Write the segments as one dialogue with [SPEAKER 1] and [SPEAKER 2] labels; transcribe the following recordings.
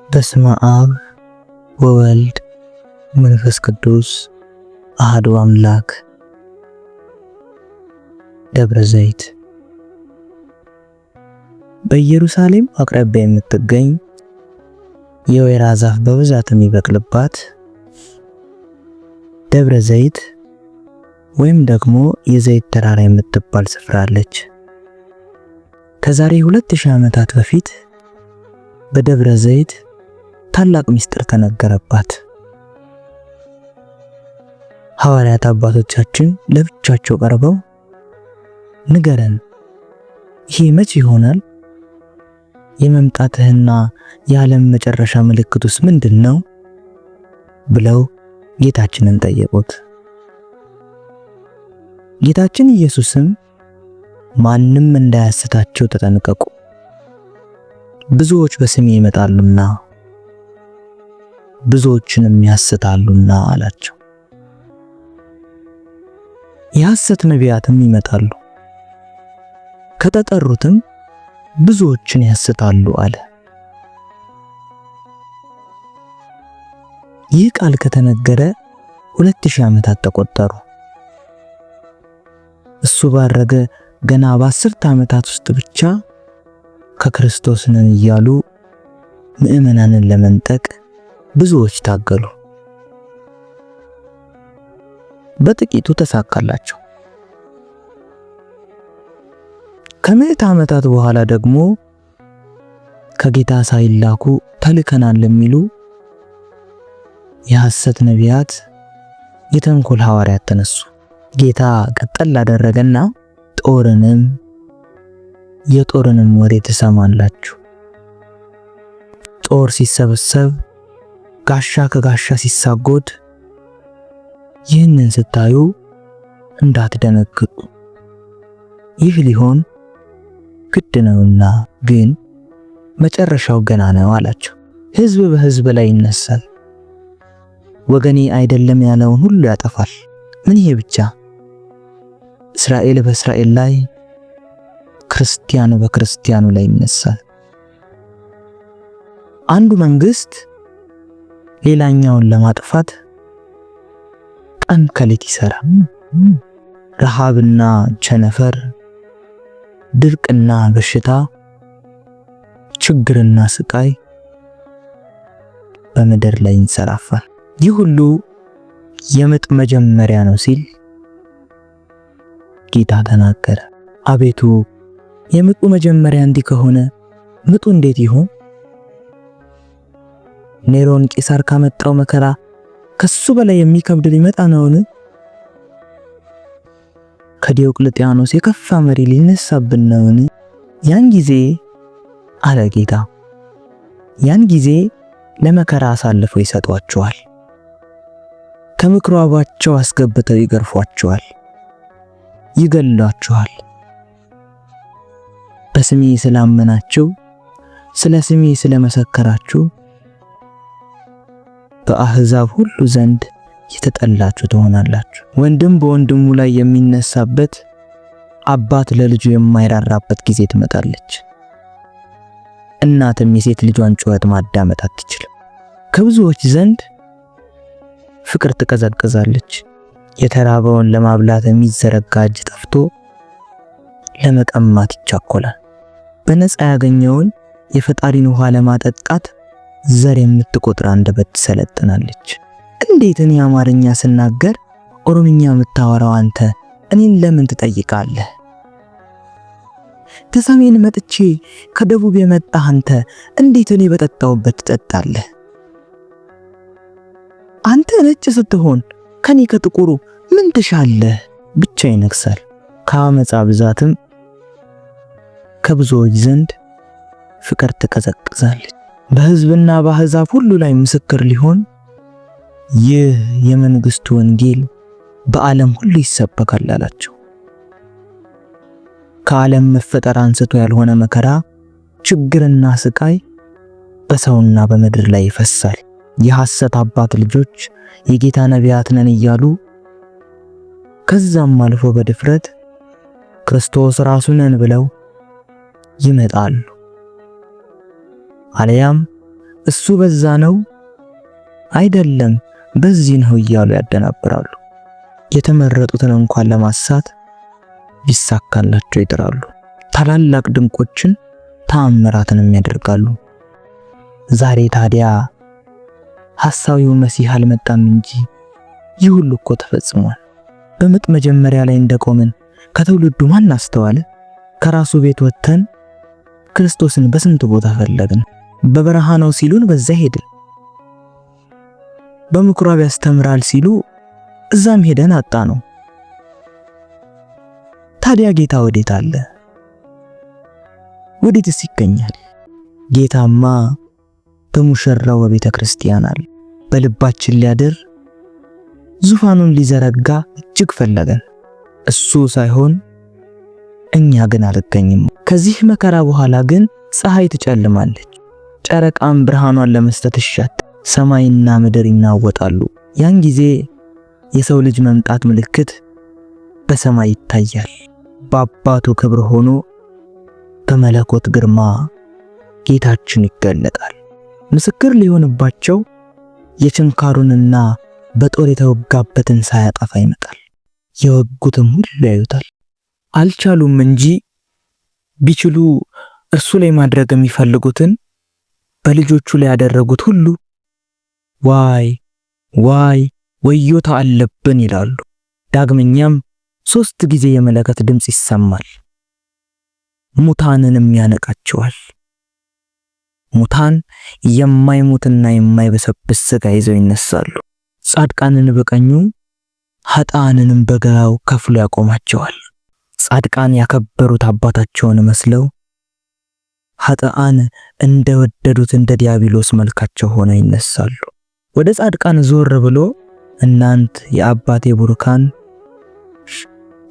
[SPEAKER 1] በስመ አብ ወወልድ መንፈስ ቅዱስ አሐዱ አምላክ። ደብረ ዘይት በኢየሩሳሌም አቅራቢያ የምትገኝ የወይራ ዛፍ በብዛት የሚበቅልባት ደብረ ዘይት ወይም ደግሞ የዘይት ተራራ የምትባል ስፍራ አለች። ከዛሬ 2000 ዓመታት በፊት በደብረ ዘይት ታላቅ ምስጢር ተነገረባት። ሐዋርያት አባቶቻችን ለብቻቸው ቀርበው ንገረን፣ ይሄ መቼ ይሆናል? የመምጣትህና የዓለም መጨረሻ ምልክቱስ ምንድነው? ብለው ጌታችንን ጠየቁት። ጌታችን ኢየሱስም ማንም እንዳያስታቸው ተጠንቀቁ፣ ብዙዎች በስሜ ይመጣሉና ብዙዎችንም ያስታሉና አላቸው። የሐሰት ነቢያትም ይመጣሉ፣ ከተጠሩትም ብዙዎችን ያስታሉ አለ። ይህ ቃል ከተነገረ 2000 ዓመታት ተቆጠሩ። እሱ ባረገ ገና በ10 ዓመታት ውስጥ ብቻ ከክርስቶስ ነን እያሉ ምዕመናንን ለመንጠቅ ብዙዎች ታገሉ። በጥቂቱ ተሳካላቸው። ከ100 ዓመታት በኋላ ደግሞ ከጌታ ሳይላኩ ተልከናል የሚሉ የሐሰት ነቢያት፣ የተንኮል ሐዋርያት ተነሱ። ጌታ ቀጠል አደረገና የጦርንም ወሬ ትሰማላችሁ። ጦር ሲሰበሰብ፣ ጋሻ ከጋሻ ሲሳጎድ፣ ይህንን ስታዩ እንዳትደነግጡ፣ ይህ ሊሆን ግድ ነውና፣ ግን መጨረሻው ገና ነው አላቸው። ሕዝብ በሕዝብ ላይ ይነሳል፣ ወገኔ አይደለም ያለውን ሁሉ ያጠፋል። ምን ይሄ ብቻ? እስራኤል በእስራኤል ላይ፣ ክርስቲያኑ በክርስቲያኑ ላይ ይነሳል። አንዱ መንግስት ሌላኛውን ለማጥፋት ቀን ከሌት ይሰራል። ረሃብና ቸነፈር፣ ድርቅና በሽታ፣ ችግርና ስቃይ በምድር ላይ ይንሰራፋል። ይህ ሁሉ የምጥ መጀመሪያ ነው ሲል ጌታ ተናገረ። አቤቱ የምጡ መጀመሪያ እንዲህ ከሆነ ምጡ እንዴት ይሆን? ኔሮን ቄሳር ካመጣው መከራ ከሱ በላይ የሚከብድ ሊመጣ ነውን? ከዲዮቅልጥያኖስ የከፋ መሪ ሊነሳብን ነውን? ያን ጊዜ አለ ጌታ፣ ያን ጊዜ ለመከራ አሳልፈው ይሰጧቸዋል፣ ከምኩራባቸው አስገብተው ይገርፏቸዋል፣ ይገድሏቸዋል። በስሜ ስላመናችሁ፣ ስለ ስሜ ስለመሰከራችሁ በአሕዛብ ሁሉ ዘንድ የተጠላችሁ ትሆናላችሁ። ወንድም በወንድሙ ላይ የሚነሳበት፣ አባት ለልጁ የማይራራበት ጊዜ ትመጣለች። እናትም የሴት ልጇን ጩኸት ማዳመጥ አትችልም። ከብዙዎች ዘንድ ፍቅር ትቀዘቅዛለች። የተራበውን ለማብላት የሚዘረጋ እጅ ጠፍቶ ለመቀማት ይቻኮላል። በነፃ ያገኘውን የፈጣሪን ውሃ ለማጠጣት ዘር የምትቆጥር አንደበት ትሰለጥናለች። እንዴት እኔ አማርኛ ስናገር ኦሮምኛ የምታወራው አንተ እኔን ለምን ትጠይቃለህ? ከሰሜን መጥቼ ከደቡብ የመጣህ አንተ እንዴት እኔ በጠጣውበት ትጠጣለህ? አንተ ነጭ ስትሆን ከኔ ከጥቁሩ ምን ትሻለህ? ብቻ ይነግሳል። ከአመፃ ብዛትም ከብዙዎች ዘንድ ፍቅር ትቀዘቅዛለች። በሕዝብና በአሕዛብ ሁሉ ላይ ምስክር ሊሆን ይህ የመንግስቱ ወንጌል በዓለም ሁሉ ይሰበካል አላቸው። ከዓለም መፈጠር አንስቶ ያልሆነ መከራ፣ ችግርና ስቃይ በሰውና በምድር ላይ ይፈሳል። የሐሰት አባት ልጆች የጌታ ነቢያት ነን እያሉ ከዛም አልፎ በድፍረት ክርስቶስ ራሱ ነን ብለው ይመጣሉ። አለያም እሱ በዛ ነው አይደለም በዚህ ነው እያሉ ያደናብራሉ። የተመረጡትን እንኳን ለማሳት ሊሳካላቸው ይጥራሉ። ታላላቅ ድንቆችን ተአምራትንም ያደርጋሉ። ዛሬ ታዲያ ሐሳዊው መሲህ አልመጣም እንጂ ይህ ሁሉ እኮ ተፈጽሟል። በምጥ መጀመሪያ ላይ እንደቆምን ከትውልዱ ማን አስተዋለ? ከራሱ ቤት ወጥተን ክርስቶስን በስንት ቦታ ፈለግን። በበረሃ ነው ሲሉን በዛ ሄድን። በምኩራብ ያስተምራል ሲሉ እዛም ሄደን አጣ ነው። ታዲያ ጌታ ወዴት አለ? ወዴትስ ይገኛል? ጌታማ በሙሽራው በቤተ ክርስቲያን አለ። በልባችን ሊያድር ዙፋኑን ሊዘረጋ እጅግ ፈለገን። እሱ ሳይሆን እኛ ግን አልገኝም። ከዚህ መከራ በኋላ ግን ፀሐይ ትጨልማለች፣ ጨረቃም ብርሃኗን ለመስጠት ይሻት፣ ሰማይና ምድር ይናወጣሉ። ያን ጊዜ የሰው ልጅ መምጣት ምልክት በሰማይ ይታያል። በአባቱ ክብር ሆኖ በመለኮት ግርማ ጌታችን ይገለጣል። ምስክር ሊሆንባቸው የችንካሩንና በጦር የተወጋበትን ሳያጠፋ ይመጣል። የወጉትም ሁሉ ያዩታል። አልቻሉም እንጂ ቢችሉ እርሱ ላይ ማድረግ የሚፈልጉትን በልጆቹ ላይ ያደረጉት ሁሉ ዋይ ዋይ ወዮታ አለብን ይላሉ። ዳግመኛም 3 ጊዜ የመለከት ድምጽ ይሰማል። ሙታንንም ያነቃቸዋል። ሙታን የማይሞትና የማይበሰብስ ሥጋ ይዘው ይነሳሉ። ጻድቃንን በቀኙ ኃጥአንንም በግራው ከፍሎ ያቆማቸዋል። ጻድቃን ያከበሩት አባታቸውን መስለው ኃጥአን እንደወደዱት እንደ ዲያብሎስ መልካቸው ሆነው ይነሳሉ። ወደ ጻድቃን ዞር ብሎ እናንት የአባቴ ቡሩካን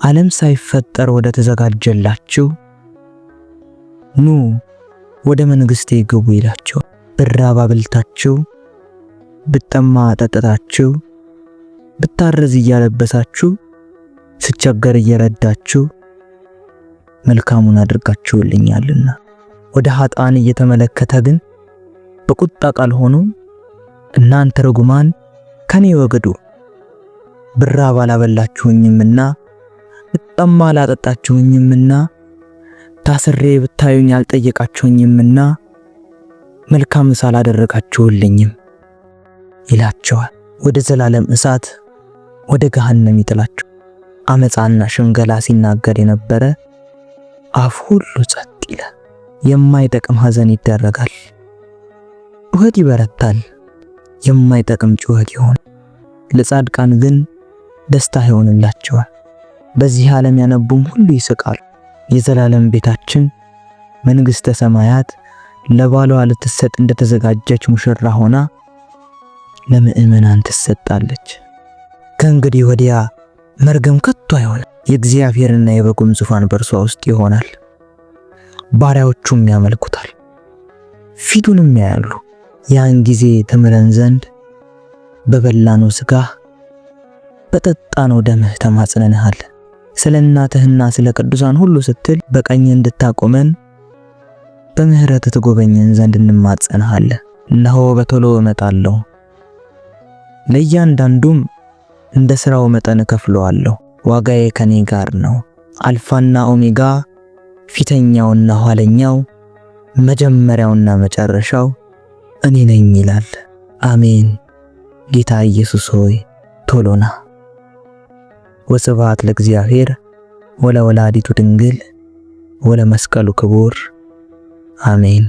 [SPEAKER 1] ዓለም ሳይፈጠር ወደ ተዘጋጀላችሁ ኑ ወደ መንግስቴ ግቡ ይላቸው። ብራብ አብልታችሁ፣ ብጠማ አጠጥታችሁ፣ ብታረዝ እያለበሳችሁ፣ ስቸገር እየረዳችሁ መልካሙን አድርጋችሁልኛልና። ወደ ኃጥአን እየተመለከተ ግን በቁጣ ቃል ሆኖ እናንተ ርጉማን ከኔ ወግዱ፣ ብራብ አላበላችሁኝምና፣ ብጠማ አላጠጣችሁኝምና፣ ታስሬ ብታዩኝ አልጠየቃችሁኝምና፣ መልካም ሳላደረጋችሁልኝም ይላቸዋል። ወደ ዘላለም እሳት ወደ ገሃነም ይጥላቸው። አመፃና ሽንገላ ሲናገር የነበረ አፍ ሁሉ ጸጥ ይላል። የማይጠቅም ሐዘን ይደረጋል። ጩኸት ይበረታል። የማይጠቅም ጩኸት ይሆን። ለጻድቃን ግን ደስታ ይሆንላቸዋል። በዚህ ዓለም ያነቡም ሁሉ ይስቃሉ። የዘላለም ቤታችን መንግስተ ሰማያት ለባሏ ልትሰጥ እንደተዘጋጀች ሙሽራ ሆና ለምእመናን ትሰጣለች። ከእንግዲህ ወዲያ መርገም ከቶ አይሆንም። የእግዚአብሔርና የበጉም ዙፋን በእርሷ ውስጥ ይሆናል። ባሪያዎቹም ያመልኩታል፣ ፊቱንም ያያሉ። ያን ጊዜ ተምረን ዘንድ በበላነው ሥጋህ በጠጣነው ደምህ ተማጽነንሃል። ስለ እናትህና ስለ ቅዱሳን ሁሉ ስትል በቀኝ እንድታቆመን በምህረት ትጎበኘን ዘንድ እንማጸንሃለን። እነሆ በቶሎ እመጣለሁ፣ ለእያንዳንዱም እንደ ሥራው መጠን እከፍለዋለሁ። ዋጋዬ ከኔ ጋር ነው። አልፋና ኦሜጋ፣ ፊተኛውና ኋለኛው፣ መጀመሪያውና መጨረሻው እኔ ነኝ ይላል። አሜን። ጌታ ኢየሱስ ሆይ ቶሎና። ወስብሐት ለእግዚአብሔር ወለወላዲቱ ድንግል ወለመስቀሉ ክቡር አሜን።